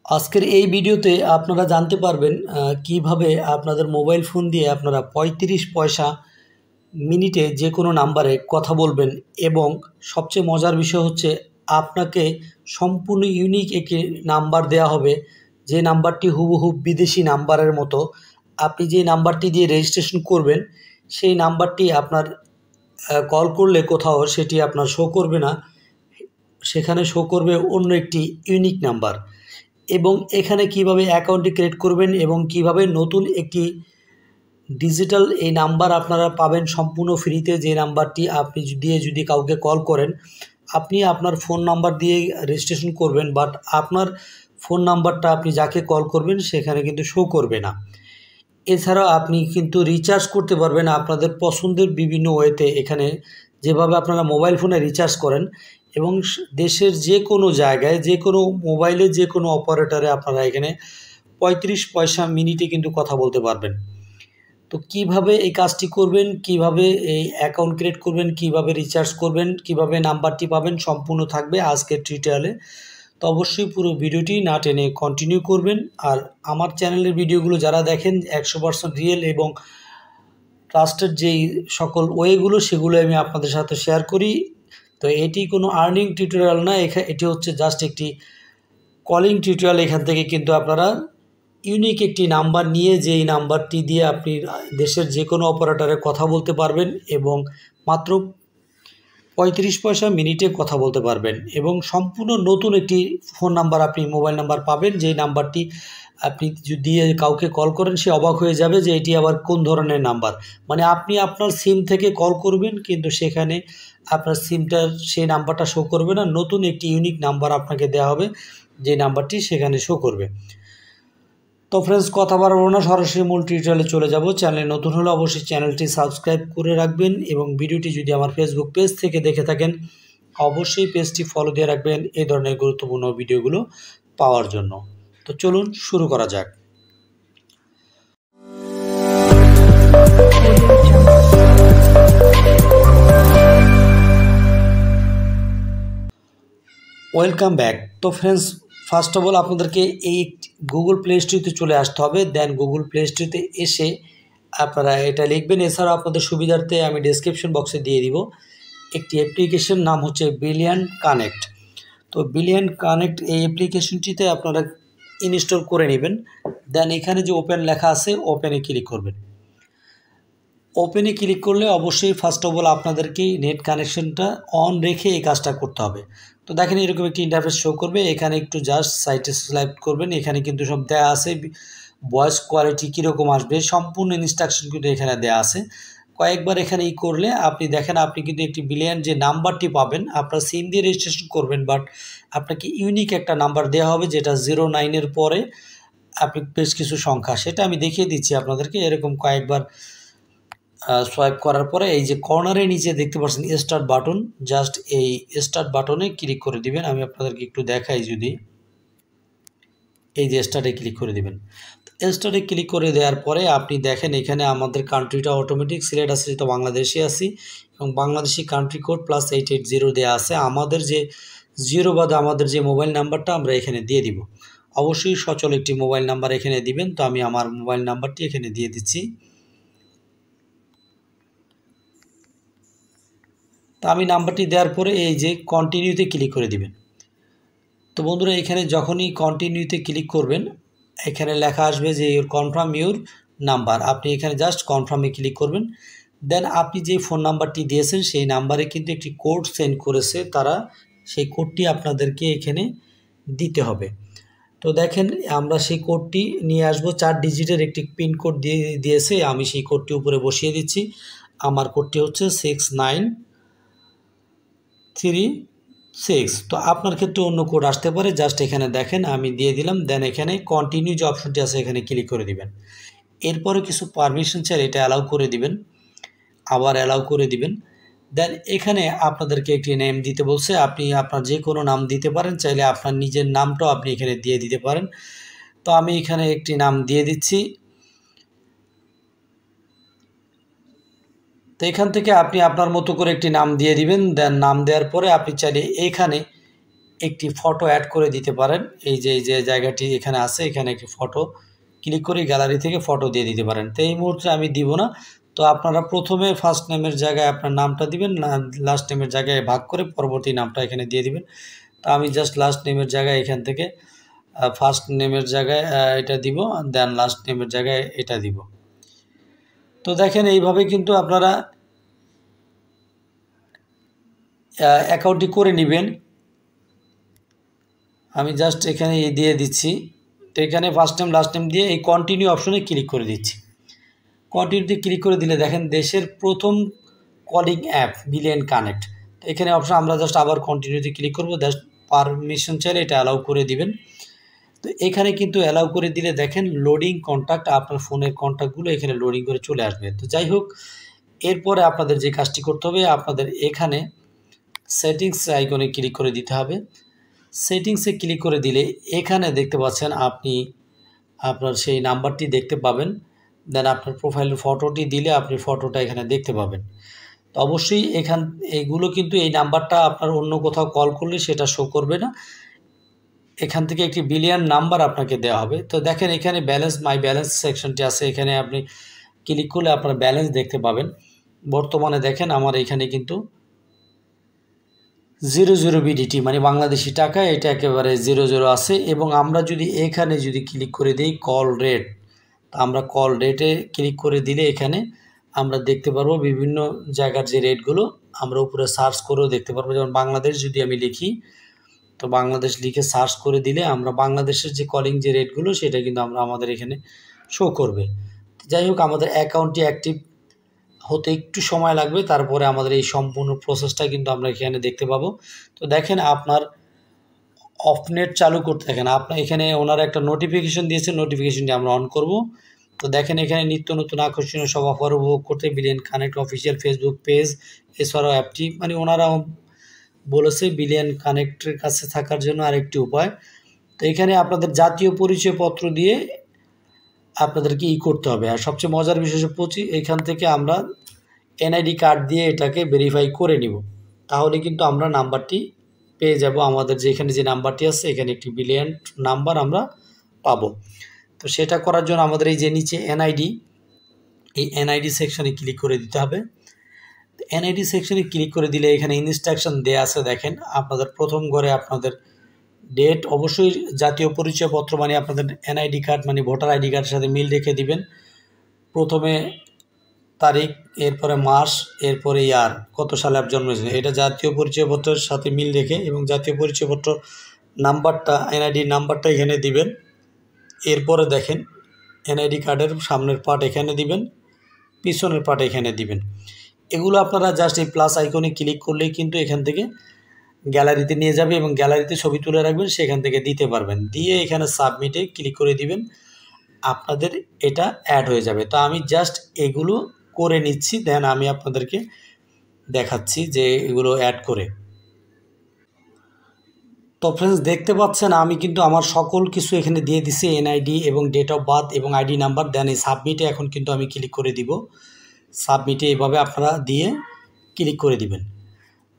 আজকের এই ভিডিওতে আপনারা জানতে পারবেন কিভাবে আপনাদের মোবাইল ফোন দিয়ে আপনারা ৩৫ পয়সা মিনিটে যে কোনো নাম্বারে কথা বলবেন এবং সবচেয়ে মজার বিষয় হচ্ছে আপনাকে সম্পূর্ণ ইউনিক একটি নাম্বার দেওয়া হবে, যে নাম্বারটি হুবহু বিদেশি নাম্বারের মতো। আপনি যে নাম্বারটি দিয়ে রেজিস্ট্রেশন করবেন সেই নাম্বারটি আপনার কল করলে কোথাও সেটি আপনার শো করবে না, সেখানে শো করবে অন্য একটি ইউনিক নাম্বার। এবং এখানে কিভাবে অ্যাকাউন্টটি ক্রিয়েট করবেন এবং কিভাবে নতুন একটি ডিজিটাল এই নাম্বার আপনারা পাবেন সম্পূর্ণ ফ্রিতে, যে নাম্বারটি আপনি যদি কাউকে কল করেন, আপনি আপনার ফোন নাম্বার দিয়ে রেজিস্ট্রেশন করবেন, বাট আপনার ফোন নাম্বারটা আপনি যাকে কল করবেন সেখানে কিন্তু শো করবে না। এছাড়াও আপনি কিন্তু রিচার্জ করতে পারবেন আপনাদের পছন্দের বিভিন্ন ওয়েতে, এখানে যেভাবে আপনারা মোবাইল ফোনে রিচার্জ করেন এবং দেশের যে কোনো জায়গায় যে কোনো মোবাইলে যে কোনো অপারেটরে আপনারা এখানে ৩৫ পয়সা মিনিটে কিন্তু কথা বলতে পারবেন। তো কিভাবে এই কাজটি করবেন, কিভাবে এই অ্যাকাউন্ট ক্রিয়েট করবেন, কিভাবে রিচার্জ করবেন, কিভাবে নাম্বারটি পাবেন সম্পূর্ণ থাকবে আজকের টিউটোরিয়ালে। তো অবশ্যই পুরো ভিডিওটি না টেনে কন্টিনিউ করবেন। আর আমার চ্যানেলের ভিডিওগুলো যারা দেখেন ১০০% রিয়েল এবং ট্রাস্টেড যেই সকল ওয়েগুলো সেগুলো আমি আপনাদের সাথে শেয়ার করি। তো এটি কোনো আর্নিং টিউটোরিয়াল না, এটি হচ্ছে জাস্ট একটি কলিং টিউটোরিয়াল। এখান থেকে কিন্তু আপনারা ইউনিক একটি নাম্বার নিয়ে যেই নাম্বারটি দিয়ে আপনি দেশের যে কোনো অপারেটরে কথা বলতে পারবেন এবং মাত্র ৩৫ পয়সা মিনিটে কথা বলতে পারবেন এবং সম্পূর্ণ নতুন একটি ফোন নাম্বার আপনি মোবাইল নাম্বার পাবেন, যেই নাম্বারটি আপনি যদি কাউকে কল করেন সে অবাক হয়ে যাবে যে এটি আবার কোন ধরনের নাম্বার। মানে আপনি আপনার সিম থেকে কল করবেন কিন্তু সেখানে আপনার সিমটার সেই নাম্বারটা শো করবে না, নতুন একটি ইউনিক নাম্বার আপনাকে দেওয়া হবে, যে নাম্বারটি সেখানে শো করবে। তো ফ্রেন্ডস, কথা বাড়াবো না, সরাসরি মূল টিউটোরিয়ালে চলে যাব। চ্যানেলে নতুন হলে অবশ্যই চ্যানেলটি সাবস্ক্রাইব করে রাখবেন এবং ভিডিওটি যদি আমার ফেসবুক পেজ থেকে দেখে থাকেন অবশ্যই পেজটি ফলো দিয়ে রাখবেন এই ধরনের গুরুত্বপূর্ণ ভিডিওগুলো পাওয়ার জন্য। তো চলুন শুরু করা যাক। Welcome back. তো ফ্রেন্ডস, ফার্স্ট অফ অল আপনাদেরকে এই গুগল প্লে স্টোরে চলে আসতে হবে। দেন গুগল প্লে স্টোরে এসে আপনারা এটা লিখবেন। এছাড়াও আপনাদের সুবিধার্থে আমি ডেসক্রিপশন বক্সে দিয়ে দিব একটি অ্যাপ্লিকেশন, নাম হচ্ছে ব্রিলিয়ান্ট কানেক্ট। তো ব্রিলিয়ান্ট কানেক্ট এই অ্যাপ্লিকেশনটিতে আপনারা ইনস্টল করে নেবেন। দেন এখানে যে ওপেন লেখা আছে ওপেনে ক্লিক করবেন। ওপেনে ক্লিক করলে অবশ্যই ফার্স্ট অফ অল আপনাদেরকে নেট কানেকশনটা অন রেখে এই কাজটা করতে হবে। তো দেখেন এরকম একটি ইন্টারফেস শো করবে, এখানে একটু জাস্ট সাইটে সিলেক্ট করবেন। এখানে কিন্তু সব দেওয়া আছে, ভয়েস কোয়ালিটি কীরকম আসবে সম্পূর্ণ ইনস্ট্রাকশন কিন্তু এখানে দেওয়া আছে। কয়েকবার এখানে করলে আপনি দেখেন আপনি কিন্তু একটি ব্রিলিয়ান্ট যে নাম্বারটি পাবেন, আপনার সিম দিয়ে রেজিস্ট্রেশন করবেন, বাট আপনাকে ইউনিক একটা নাম্বার দেওয়া হবে যেটা 09-এর পরে আপনি বেশ কিছু সংখ্যা, সেটা আমি দেখিয়ে দিচ্ছি আপনাদেরকে। এরকম কয়েকবার সোয়াইপ করার পরে এই যে কর্নারে নিচে দেখতে পাচ্ছেন স্টার্ট বাটন, জাস্ট এই স্টার্ট বাটনে ক্লিক করে দিবেন। আমি আপনাদেরকে একটু দেখাই, যদি এই যে স্টার্টে ক্লিক করে দিবেন। স্টার্টে ক্লিক করে দেওয়ার পরে আপনি দেখেন এখানে আমাদের কান্ট্রিটা অটোমেটিক সিলেক্ট আছে, যেহেতু বাংলাদেশে আছি এবং বাংলাদেশি কান্ট্রি কোড +880 দেওয়া আছে। আমাদের যে জিরো বাদে আমাদের যে মোবাইল নাম্বারটা আমরা এখানে দিয়ে দিব। অবশ্যই সচল একটি মোবাইল নাম্বার এখানে দিবেন। তো আমি আমার মোবাইল নাম্বারটি এখানে দিয়ে দিচ্ছি। তো আমি নাম্বারটি দেওয়ার পরে এই যে কন্টিনিউতে ক্লিক করে দিবেন। তো বন্ধুরা, এখানে যখনই কন্টিনিউতে ক্লিক করবেন এখানে লেখা আসবে যে কনফার্ম ইউর নাম্বার। আপনি এখানে জাস্ট কনফার্মে ক্লিক করবেন। দেন আপনি যে ফোন নাম্বারটি দিয়েছেন সেই নাম্বারে কিন্তু একটি কোড সেন্ড করেছে তারা, সেই কোডটি আপনাদেরকে এখানে দিতে হবে। তো দেখেন আমরা সেই কোডটি নিয়ে আসবো, 4 ডিজিটের একটি পিন কোড দিয়েছে। আমি সেই কোডটি উপরে বসিয়ে দিচ্ছি। আমার কোডটি হচ্ছে 6936। তো আপনার ক্ষেত্রে অন্য কোড আসতে পারে, জাস্ট এখানে দেখেন আমি দিয়ে দিলাম। দেন এখানে কন্টিনিউ যে অপশনটি আছে এখানে ক্লিক করে দিবেন। এরপরে কিছু পারমিশন চাই, এটা অ্যালাউ করে দিবেন, আবার অ্যালাউ করে দিবেন। দেন এখানে আপনাদেরকে একটি নেম দিতে বলছে, আপনি আপনার যে কোনো নাম দিতে পারেন, চাইলে আপনার নিজের নামটাও আপনি এখানে দিয়ে দিতে পারেন। তো আমি এখানে একটি নাম দিয়ে দিচ্ছি। তো এখান থেকে আপনি আপনার মতো করে একটি নাম দিয়ে দিবেন। দেন নাম দেওয়ার পরে আপনি চাইলে এখানে একটি ফটো অ্যাড করে দিতে পারেন। এই যে জায়গাটি এখানে আছে, এখানে একটি ফটো ক্লিক করে গ্যালারি থেকে ফটো দিয়ে দিতে পারেন। তো এই মুহূর্তে আমি দিব না। তো আপনারা প্রথমে ফার্স্ট নেমের জায়গায় আপনার নামটা দিবেন, লাস্ট নেমের জায়গায় ভাগ করে পরবর্তী নামটা এখানে দিয়ে দিবেন। তো আমি জাস্ট লাস্ট নেমের জায়গায় এখান থেকে ফার্স্ট নেমের জায়গায় এটা দিব, দেন লাস্ট নেমের জায়গায় এটা দিব। তো দেখেন এইভাবে কিন্তু আপনারা অ্যাকাউন্টটি করে নেবেন। আমি জাস্ট এখানে দিয়ে দিচ্ছি। তো এখানে ফার্স্ট নেম লাস্ট নেম দিয়ে এই কন্টিনিউ অপশনে ক্লিক করে দিচ্ছি। কন্টিনিউতে ক্লিক করে দিলে দেখেন দেশের প্রথম কলিং অ্যাপ বিলিয়ন কানেক্ট। তো এখানে অপশন আমরা জাস্ট আবার কন্টিনিউতে ক্লিক করব, জাস্ট পারমিশন চাইলে এটা অ্যালাউ করে দিবেন। তো এখানে কিন্তু অ্যালাউ করে দিলে দেখেন লোডিং কন্ট্যাক্ট, আপনার ফোনের কন্ট্যাক্টগুলো এখানে লোডিং করে চলে আসবে। তো যাই হোক, এরপরে আপনাদের যে কাজটি করতে হবে, আপনাদের এখানে সেটিংস আইকনে ক্লিক করে দিতে হবে। সেটিংসে ক্লিক করে দিলে এখানে দেখতে পাচ্ছেন আপনি আপনার সেই নাম্বারটি দেখতে পাবেন। দেন আপনার প্রোফাইলের ফটোটি দিলে আপনি ফটোটা এখানে দেখতে পাবেন। তো অবশ্যই এইগুলো কিন্তু এই নাম্বারটা আপনার অন্য কোথাও কল করলে সেটা শো করবে না। এখান থেকে একটি বিলিয়ন নাম্বার আপনাকে দেওয়া হবে। তো দেখেন এখানে ব্যালেন্স, মাই ব্যালেন্স সেকশনটি আছে, এখানে আপনি ক্লিক করলে আপনার ব্যালেন্স দেখতে পাবেন। বর্তমানে দেখেন আমার এখানে কিন্তু 00 বিডিটি মানে বাংলাদেশি টাকা, এটা একেবারে 00 আছে। এবং আমরা যদি এখানে ক্লিক করে দিই কল রেট, তা আমরা কল রেটে ক্লিক করে দিলে এখানে আমরা দেখতে পারবো বিভিন্ন জায়গার যে রেটগুলো আমরা উপরে সার্চ করেও দেখতে পারবো। যেমন বাংলাদেশ যদি আমি লিখি, তো বাংলাদেশ লিখে সার্চ করে দিলে আমরা বাংলাদেশের যে কলিং যে রেটগুলো সেটা কিন্তু আমাদের এখানে শো করবে। যাই হোক, আমাদের অ্যাকাউন্টটি অ্যাক্টিভ হতে একটু সময় লাগবে, তারপরে আমাদের এই সম্পূর্ণ প্রসেসটা কিন্তু আমরা এখানে দেখতে পাবো। তো দেখেন আপনার অফনেট চালু করতে দেখেন আপনার এখানে ওনারা একটা নোটিফিকেশন দিয়েছে, নোটিফিকেশনটি আমরা অন করব। তো দেখেন এখানে নিত্য নতুন আকর্ষণীয় সব অফার উপভোগ করতে billion connect official Facebook page, এছাড়াও অ্যাপটি মানে ওনারা বলেছে বিলিয়ন কানেক্টের কাছে থাকার জন্য আরেকটি উপায়। তো এখানে আপনাদের জাতীয় পরিচয়পত্র দিয়ে আপনাদেরকে করতে হবে। আর সবচেয়ে মজার বিষয় হচ্ছে এখান থেকে আমরা এনআইডি কার্ড দিয়ে এটাকে ভেরিফাই করে নিব, তাহলে কিন্তু আমরা নাম্বারটি পেয়ে যাব। আমাদের যে এখানে যে নাম্বারটি আছে এখানে একটি বিলিয়ন নাম্বার আমরা পাবো। তো সেটা করার জন্য আমাদের এই যে নিচে এনআইডি, এই এনআইডি সেকশনে ক্লিক করে দিতে হবে। এনআইডি সেকশনে ক্লিক করে দিলে এখানে ইনস্ট্রাকশন দেয়া আছে। দেখেন আপনাদের প্রথম ঘরে আপনাদের ডেট, অবশ্যই জাতীয় পরিচয়পত্র মানে আপনাদের এনআইডি কার্ড মানে ভোটার আইডি কার্ডের সাথে মিল রেখে দিবেন। প্রথমে তারিখ, এরপরে মাস, এরপরে ইয়ার, কত সালে আপনি জন্মেছেন, এটা জাতীয় পরিচয়পত্রের সাথে মিল রেখে এবং জাতীয় পরিচয়পত্র নাম্বারটা এনআইডি নাম্বারটা এখানে দিবেন। এরপরে দেখেন এনআইডি কার্ডের সামনের পার্ট এখানে দিবেন, পিছনের পার্ট এখানে দিবেন। এগুলো আপনারা জাস্ট এই প্লাস আইকনে ক্লিক করলেই কিন্তু এখান থেকে গ্যালারিতে নিয়ে যাবে এবং গ্যালারিতে ছবি তুলে রাখবেন, সেখান থেকে দিতে পারবেন। দিয়ে এখানে সাবমিটে ক্লিক করে দিবেন, আপনাদের এটা অ্যাড হয়ে যাবে। তো আমি জাস্ট এগুলো করে নিচ্ছি, দেন আমি আপনাদেরকে দেখাচ্ছি যে এগুলো অ্যাড করে। তো ফ্রেন্ডস দেখতে পাচ্ছেন আমি কিন্তু আমার সকল কিছু এখানে দিয়ে দিছি, এনআইডি এবং ডেট অফ বার্থ এবং আইডি নাম্বার। দেন এই সাবমিটে এখন কিন্তু আমি ক্লিক করে দিব। সাবমিটে এভাবে আপনারা দিয়ে ক্লিক করে দিবেন।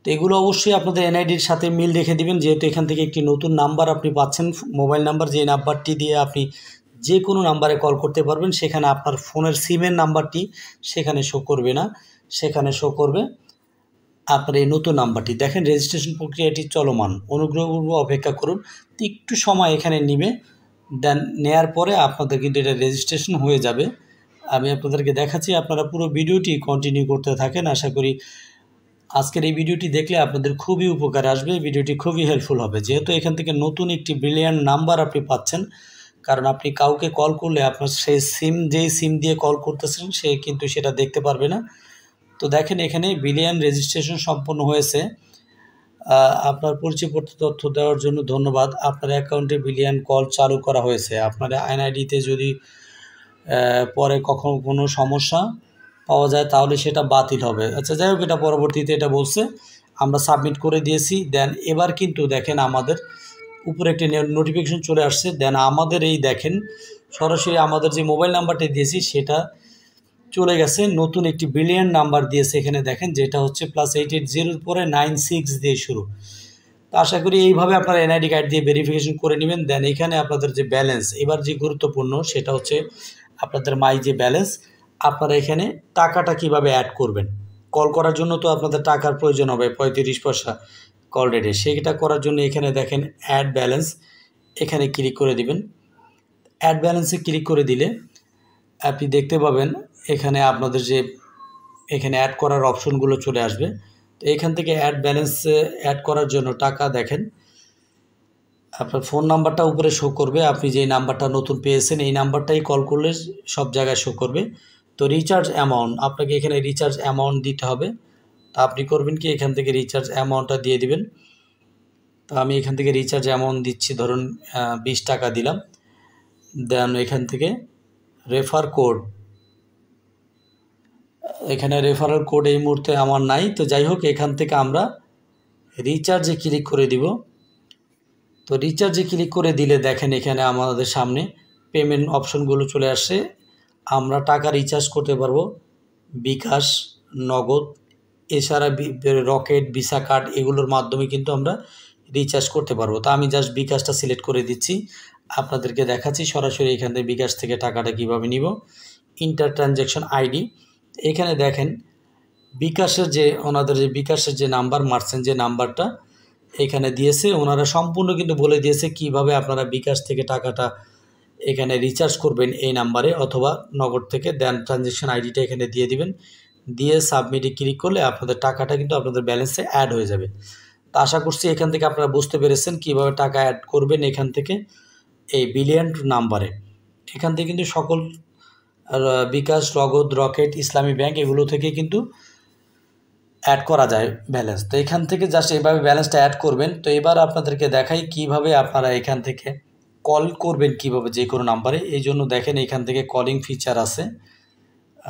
তো এগুলো অবশ্যই আপনাদের এনআইডির সাথে মিল রেখে দিবেন, যেহেতু এখান থেকে একটি নতুন নাম্বার আপনি পাচ্ছেন, মোবাইল নাম্বার, যে নাম্বারটি দিয়ে আপনি যে কোনো নাম্বারে কল করতে পারবেন। সেখানে আপনার ফোনের সিমের নাম্বারটি সেখানে শো করবে না, সেখানে শো করবে আপনার এই নতুন নাম্বারটি। দেখেন রেজিস্ট্রেশন প্রক্রিয়াটি চলমান, অনুগ্রহপূর্বক অপেক্ষা করুন। তো একটু সময় এখানে নেবে, দেন নেয়ার পরে আপনাদের কিন্তু এটা রেজিস্ট্রেশন হয়ে যাবে। আমি আপনাদেরকে দেখাচ্ছি, আপনারা পুরো ভিডিওটি কন্টিনিউ করতে থাকেন। আশা করি আজকের এই ভিডিওটি দেখলে আপনাদের খুবই উপকারে আসবে, ভিডিওটি খুবই হেল্পফুল হবে। যেহেতু এখান থেকে নতুন একটি ব্রিলিয়ান্ট নাম্বার আপনি পাচ্ছেন, কারণ আপনি কাউকে কল করলে আপনার সেই যেই সিম দিয়ে কল করতেছেন সে কিন্তু সেটা দেখতে পারবে না। তো দেখেন এখানে বিলিয়ন রেজিস্ট্রেশন সম্পন্ন হয়েছে। আপনার পরিচয়পত্র তথ্য দেওয়ার জন্য ধন্যবাদ। আপনার অ্যাকাউন্টে বিলিয়ন কল চালু করা হয়েছে। আপনার এনআইডিতে যদি পরে কখনো কোনো সমস্যা পাওয়া যায় তাহলে সেটা বাতিল হবে। আচ্ছা যাই হোক, এটা পরবর্তীতে এটা বলছে, আমরা সাবমিট করে দিয়েছি। দেন এবার কিন্তু দেখেন আমাদের উপরে একটি নোটিফিকেশন চলে আসছে। দেন আমাদের এই দেখেন সরাসরি আমাদের যে মোবাইল নাম্বারটা দিয়েছি সেটা চলে গেছে, নতুন একটি ব্রিলিয়ান্ট নাম্বার দিয়েছে এখানে দেখেন, যেটা হচ্ছে +880 পরে 96 দিয়ে শুরু। তো আশা করি এইভাবে আপনারা এনআইডি কার্ড দিয়ে ভেরিফিকেশন করে নেবেন। দেন এখানে আপনাদের যে ব্যালেন্স, এবার যে গুরুত্বপূর্ণ সেটা হচ্ছে আপনাদের মাই যে ব্যালেন্স, আপনারা এখানে টাকাটা কিভাবে অ্যাড করবেন। কল করার জন্য তো আপনাদের টাকার প্রয়োজন হবে 35 পয়সা কল রেটে, সেইটা করার জন্য এখানে দেখেন অ্যাড ব্যালেন্স, এখানে ক্লিক করে দিবেন। অ্যাড ব্যালেন্সে ক্লিক করে দিলে আপনি দেখতে পাবেন এখানে আপনাদের যে এখানে অ্যাড করার অপশনগুলো চলে আসবে। তো এখান থেকে অ্যাড ব্যালেন্স অ্যাড করার জন্য টাকা দেখেন আপনার ফোন নাম্বারটা উপরে শো করবে, আপনি যেই নাম্বারটা নতুন পেয়েছেন এই নাম্বারটাই কল করলে সব জায়গায় শো করবে। তো রিচার্জ অ্যামাউন্ট, আপনাকে এখানে রিচার্জ অ্যামাউন্ট দিতে হবে। তা আপনি করবেন কি, এখান থেকে রিচার্জ অ্যামাউন্টটা দিয়ে দিবেন। তো আমি এখান থেকে রিচার্জ অ্যামাউন্ট দিচ্ছি, ধরুন 20 টাকা দিলাম। দেন এখান থেকে রেফার কোড, এখানে রেফারেল কোড এই মুহূর্তে আমার নাই, তো যাই হোক এখান থেকে আমরা রিচার্জে ক্লিক করে দিব। তো রিচার্জে ক্লিক করে দিলে দেখেন এখানে আমাদের সামনে পেমেন্ট অপশনগুলো চলে আসছে। আমরা টাকা রিচার্জ করতে পারবো বিকাশ, নগদ, এছাড়া রকেট, ভিসা কার্ড এগুলোর মাধ্যমে কিন্তু আমরা রিচার্জ করতে পারবো। তো আমি জাস্ট বিকাশটা সিলেক্ট করে দিচ্ছি, আপনাদেরকে দেখাচ্ছি সরাসরি এখান থেকে বিকাশ থেকে টাকাটা কীভাবে নিব। ইন্টার ট্রানজ্যাকশন আইডি, এখানে দেখেন বিকাশের যে ওনাদের যে বিকাশের যে নাম্বার, মার্চেন্ট যে নাম্বারটা এখানে দিয়েছে, ওনারা সম্পূর্ণ কিন্তু বলে দিয়েছে কিভাবে আপনারা বিকাশ থেকে টাকাটা এখানে রিচার্জ করবেন এই নাম্বারে অথবা নগদ থেকে। দেন ট্রানজ্যাকশন আইডিটা এখানে দিয়ে দিবেন, দিয়ে সাবমিটে ক্লিক করলে আপনাদের টাকাটা কিন্তু আপনাদের ব্যালেন্সে অ্যাড হয়ে যাবে। তো আশা করছি এখান থেকে আপনারা বুঝতে পেরেছেন কিভাবে টাকা অ্যাড করবেন এখান থেকে এই বিলিয়ন নাম্বারে। এখান থেকে কিন্তু সকল বিকাশ, নগদ, রকেট, ইসলামী ব্যাংক এগুলো থেকে কিন্তু অ্যাড করা যায় ব্যালেন্স। তো এখান থেকে জাস্ট এইভাবে ব্যালেন্সটা অ্যাড করবেন। তো এবার আপনাদেরকে দেখাই কিভাবে আপনারা এখান থেকে কল করবেন কিভাবে যে কোনো নাম্বারে। এই জন্য দেখেন এখান থেকে কলিং ফিচার আছে,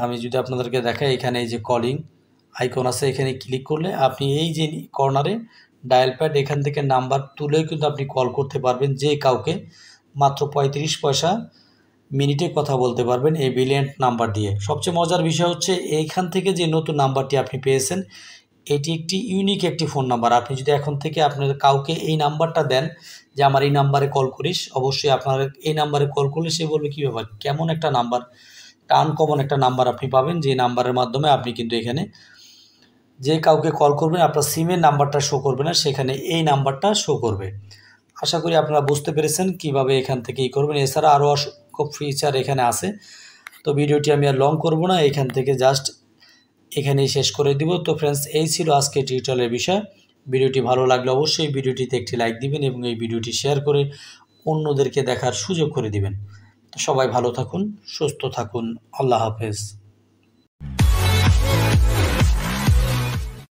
আমি যদি আপনাদেরকে দেখাই এখানে এই যে কলিং আইকন আছে, এখানে ক্লিক করলে আপনি এই যে কর্নারে ডায়াল প্যাড, এখান থেকে নাম্বার তুলেও কিন্তু আপনি কল করতে পারবেন যে কাউকে, মাত্র 35 পয়সা মিনিটে কথা বলতে পারবেন এই ব্রিলিয়ান্ট নাম্বার দিয়ে। সবচেয়ে মজার বিষয় হচ্ছে এইখান থেকে যে নতুন নাম্বারটি আপনি পেয়েছেন এটি একটি ইউনিক একটি ফোন নাম্বার। আপনি যদি এখন থেকে আপনার কাউকে এই নাম্বারটা দেন যে আমার এই নাম্বারে কল করিস, অবশ্যই আপনার এই নাম্বারে কল করলে সে বলবে কী ব্যাপার, কেমন একটা নাম্বার, আনকমন একটা নাম্বার আপনি পাবেন, যে নাম্বারের মাধ্যমে আপনি কিন্তু এখানে যে কাউকে কল করবেন আপনার সিমের নাম্বারটা শো করবে না, সেখানে এই নাম্বারটা শো করবে। আশা করি আপনারা বুঝতে পেরেছেন কিভাবে এখান থেকে করবেন। এছাড়া আরও অসংখ্য ফিচার এখানে আছে। তো ভিডিওটি আমি আর লং করব না, এখান থেকে জাস্ট এখানেই শেষ করে দিব। তো ফ্রেন্ডস, এই ছিল আজকে টিউটোরিয়ালের বিষয়। ভিডিওটি ভালো লাগলে অবশ্যই ভিডিওটিতে একটি লাইক দিবেন এবং এই ভিডিওটি শেয়ার করে অন্যদেরকে দেখার সুযোগ করে দিবেন। তো সবাই ভালো থাকুন, সুস্থ থাকুন, আল্লাহ হাফেজ।